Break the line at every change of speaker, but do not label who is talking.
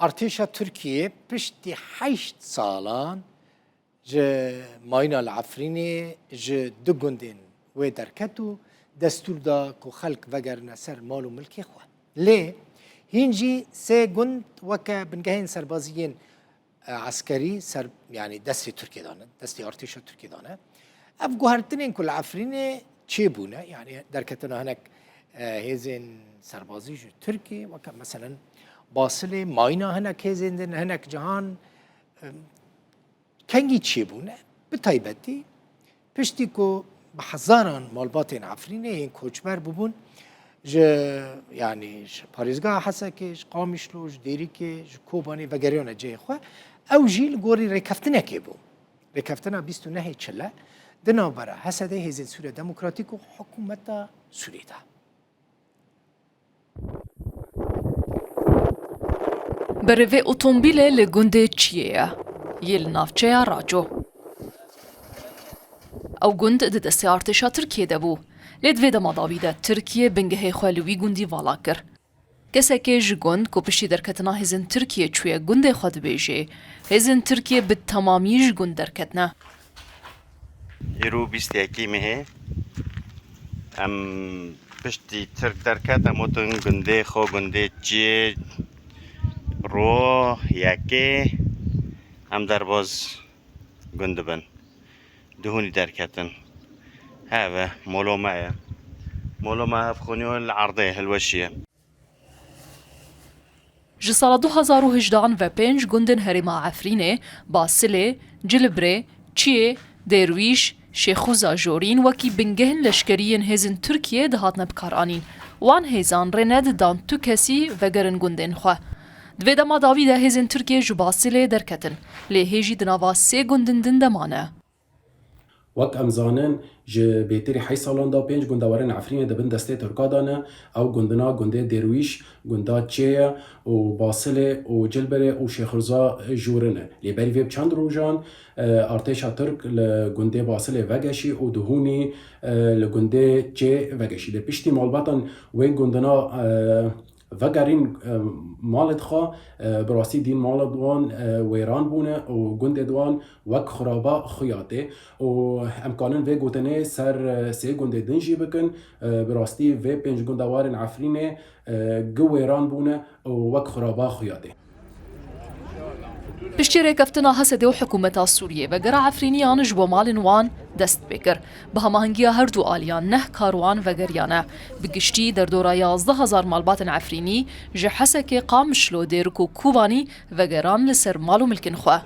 ارتشا تركيا پشتی 8 سالان جه ماينا العفريني جه دو گندين و دركتو دستور دا كو خلق وگرنا سر مال و ملكي خواه ليه هنجي سه گند وكا بنگهين سربازيين عسكري سر يعني دستي تركيا دانه دستي ارتشا تركيا دانه اف گوهرتنين كل عفريني چه بونه يعني دركتنا هناك هزين سربازي جو تركي وكا مثلا باصله ماينا هناك هزين هناك جهان کنگی چی بونه؟ به تایبتی پشتی که به هزاران مالبات عفرینه این کوچبر ببون یعنی پاریزگاه حسکش قامشلوش دیریکش کوبانی و گریان جای خواه او جیل گوری رکفتنه که بو رکفتنه 29 چله دنا برا حسده هزین سوریه دموکراتیک و حکومت سوریه ده
برای اتومبیل لگنده چیه؟ یل نافچه راجو او گند د دستی ارتشا ترکیه ده بو لدوی ده ماداوی ده ترکیه بنگه خوالوی گندی والا کر کسی که جه گند که پشتی درکتنا هزین ترکیه چوی گنده خود بیجه هزین ترکیه به تمامی جه گند درکتنا
ایرو 21 مهه ام پشتی ترک درکت اموتون گنده خو گنده چیه رو یکی هم در باز گنده بن دهونی درکتن هذا مولو معه بخوني العرضية الوشية
جه سال 2018 گندن هرما عفرینه باسله جلبره چیه درویش شیخوزا جورین وکی بنگهن لشکریین هزن ترکیه دهاتن بکارانین وان هزان رند دان تو کسی وگرن گندن خواه دوی دما داوی ده هزین ترکیه جو باسیله درکتن لی هیجی دناوا سه گندن دن دمانه
وک امزانن جه بهتری 8 سالان دا 5 گندوارن عفرین دبن دسته ترکا دانه او گندنا گنده درویش گندا چیه و باسله و جلبره و شیخرزا جورنه لی بری ویب چند روزان ارتشا ترک لگنده باسله وگشی و دهونی لگنده چه وگشی ده پشتی مالباتن وین گندنا وگرین مالت خوا براستی دین مال دوان ویران بونه و گند دوان وک خرابا خیاته و امکانن وی گوتنه سر سه گند دنجی بکن براستی وی 5 گندوارن عفرینه گو ویران بونه و وک خرابا خیاته
پشتی ریکفتنا حسده و حکومت سوریه و گر عفرینیان جبو مالن وان دست بکر به هماهنگی هر دو آلیان نه کاروان و گریانه بگشتی در دورا 11,000 مالبات عفرینی جه حسک قامشلو دیرکو کوبانی و گران لسر مالو ملکن خواه